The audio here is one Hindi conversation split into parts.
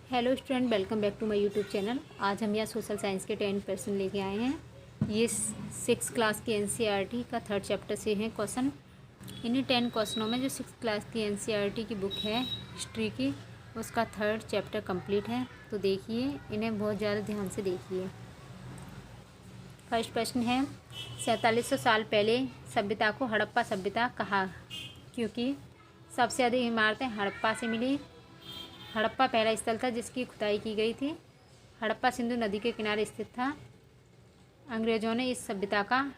Hello student, welcome back to my YouTube channel. आज हम यहाँ सोशल साइंस के 10 क्वेश्चन लेके आए हैं। ये 6 क्लास की एनसीईआरटी का 3rd चैप्टर से हैं क्वेश्चन। इन्हीं 10 क्वेश्चनों में जो 6 क्लास की एनसीईआरटी की बुक है हिस्ट्री की, उसका 3rd चैप्टर कंप्लीट है। तो देखिए, इन्हें बहुत ज़्यादा ध्यान से देखिए। फर्स्ट प्रश्न है, 4700 साल पहले सभ्यता को हड़प्पा सभ्यता कहा क्योंकि सबसे अधिक इमारतें हड़प्पा से मिली। हड़प्पा पहला स्थल था जिसकी खुदाई की गई थी। हड़प्पा सिंधु नदी के किनारे स्थित था। अंग्रेज़ों ने इस सभ्यता का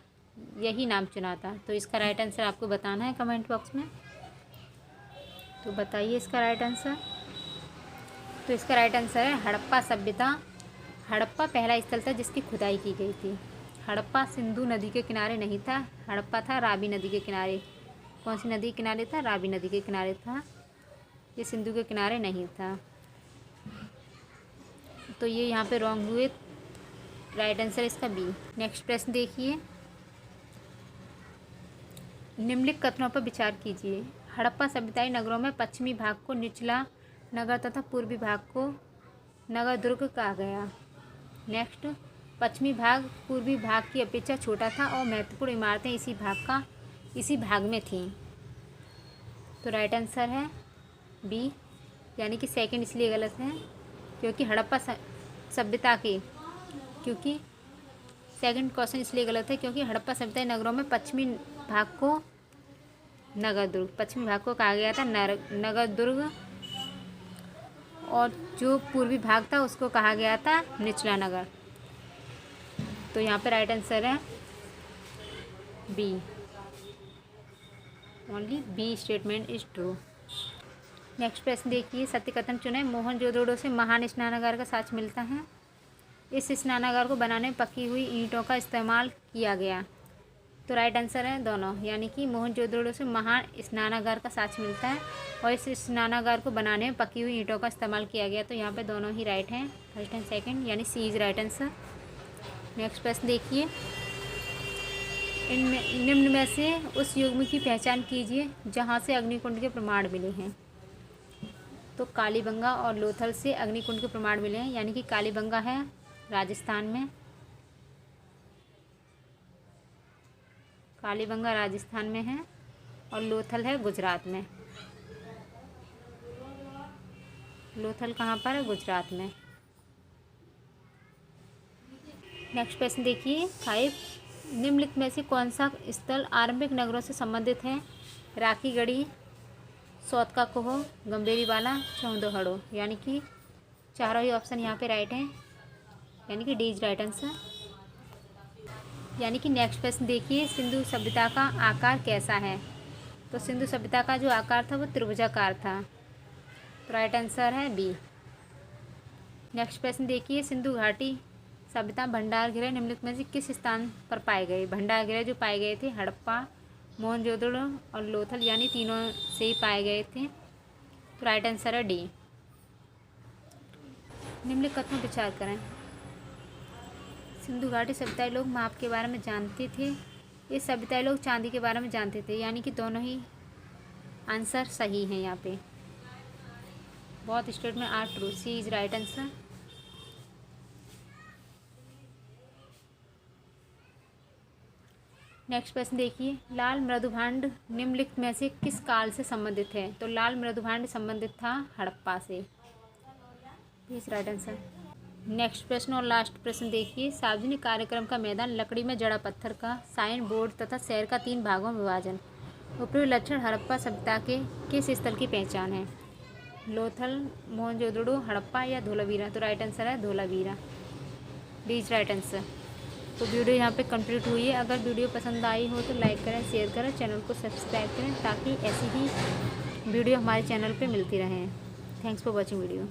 यही नाम चुना था। तो इसका राइट आंसर आपको बताना है कमेंट बॉक्स में। तो बताइए इसका राइट आंसर। तो इसका राइट आंसर है हड़प्पा सभ्यता। हड़प्पा पहला स्थल था जिसकी खुदाई की गई थी। हड़प्पा सिंधु नदी के किनारे नहीं था, हड़प्पा था रावी नदी के किनारे। कौन सी नदी के किनारे था? रावी नदी के किनारे था। ये सिंधु के किनारे नहीं था। तो ये यहाँ पे रॉन्ग हुए। राइट आंसर इसका बी। नेक्स्ट प्रश्न देखिए, निम्नलिखित कथनों पर विचार कीजिए। हड़प्पा सभ्यताई नगरों में पश्चिमी भाग को निचला नगर तथा पूर्वी भाग को नगर दुर्ग कहा गया। नेक्स्ट, पश्चिमी भाग पूर्वी भाग की अपेक्षा छोटा था और महत्वपूर्ण इमारतें इसी भाग में थीं। तो राइट आंसर है बी, यानी कि सेकंड इसलिए गलत है क्योंकि हड़प्पा सभ्यता के क्योंकि सेकंड क्वेश्चन इसलिए गलत है क्योंकि हड़प्पा सभ्यता नगरों में पश्चिमी भाग को कहा गया था नगर दुर्ग, और जो पूर्वी भाग था उसको कहा गया था निचला नगर। तो यहाँ पे राइट आंसर है B, only B statement is true. Next प्रश्न देखिए, सत्य कथन चुने। मोहनजोदड़ो से महान स्नानागार का साक्ष्य मिलता है। इस स्नानागार को बनाने में पकी हुई ईंटों का इस्तेमाल किया गया। तो राइट आंसर है दोनों, यानी कि मोहनजोदड़ो से महान स्नानागार का साक्ष्य मिलता है और इस स्नानागार को बनाने में पकी हुई ईंटों का इस्तेमाल किया गया। तो यहाँ पे दोनों ही राइट हैं, फर्स्ट एंड सेकंड, यानी सी इज राइट आंसर। नेक्स्ट प्रश्न देखिए, निम्न में से उस युग की पहचान कीजिए जहाँ से अग्निकुंड के प्रमाण मिले हैं। तो कालीबंगा और लोथल से अग्निकुंड के प्रमाण मिले हैं, यानी कि कालीबंगा है राजस्थान में, कालीबंगा राजस्थान में है और लोथल है गुजरात में। लोथल कहाँ पर है? गुजरात में। नेक्स्ट प्रश्न देखिए, 5, निम्नलिखित में से कौन सा स्थल आरंभिक नगरों से संबंधित है? राखीगढ़ी, सौत का कोह, गंभीरीवाला, चौंदोहड़ो, यानी कि चारों ही ऑप्शन यहाँ पे राइट हैं, यानी कि डी इज राइट आंसर। यानी कि नेक्स्ट प्रश्न देखिए, सिंधु सभ्यता का आकार कैसा है? तो सिंधु सभ्यता का जो आकार था वो त्रिभुजाकार था। तो राइट आंसर है बी। नेक्स्ट प्रश्न देखिए, सिंधु घाटी सभ्यता भंडारगृह निम्नलिखित में से किस स्थान पर पाए गए? भंडारगृह जो पाए गए थे हड़प्पा, मोहनजोदड़ो और लोथल, यानी तीनों से ही पाए गए थे। तो राइट आंसर है डी। निम्नलिखित कथनों पर विचार करें। सिंधु घाटी सभ्यताई लोग माप के बारे में जानते थे। ये सभ्यताई लोग चांदी के बारे में जानते थे, यानी कि दोनों ही आंसर सही हैं यहाँ पे। बहुत statement are true, C is right answer. Next प्रश्न देखिए, लाल मृदुभांड निम्नलिखित में से किस काल से संबंधित है? तो लाल मृदुभांड संबंधित था हड़प्पा से, इस राइट आंसर। नेक्स्ट प्रश्न और लास्ट प्रश्न देखिए, सार्वजनिक कार्यक्रम का मैदान लकड़ी में जड़ा पत्थर का, साइन बोर्ड तथा शहर का 3 भागों में विभाजन, उपयुक्त लक्षण हड़प्पा सभ्यता के किस स्थल की पहचान है? लोथल, मोहनजोदड़ो, हड़प्पा या धोलावीरा? तो राइट आंसर है Dholavira, D is right answer. तो वीडियो यहाँ पे कंप्लीट हुई है। अगर वीडियो पसंद आई हो तो लाइक करें, शेयर करें, चैनल को सब्सक्राइब करें ताकि ऐसी ही वीडियो हमारे चैनल पे मिलती रहें। Thanks for watching video.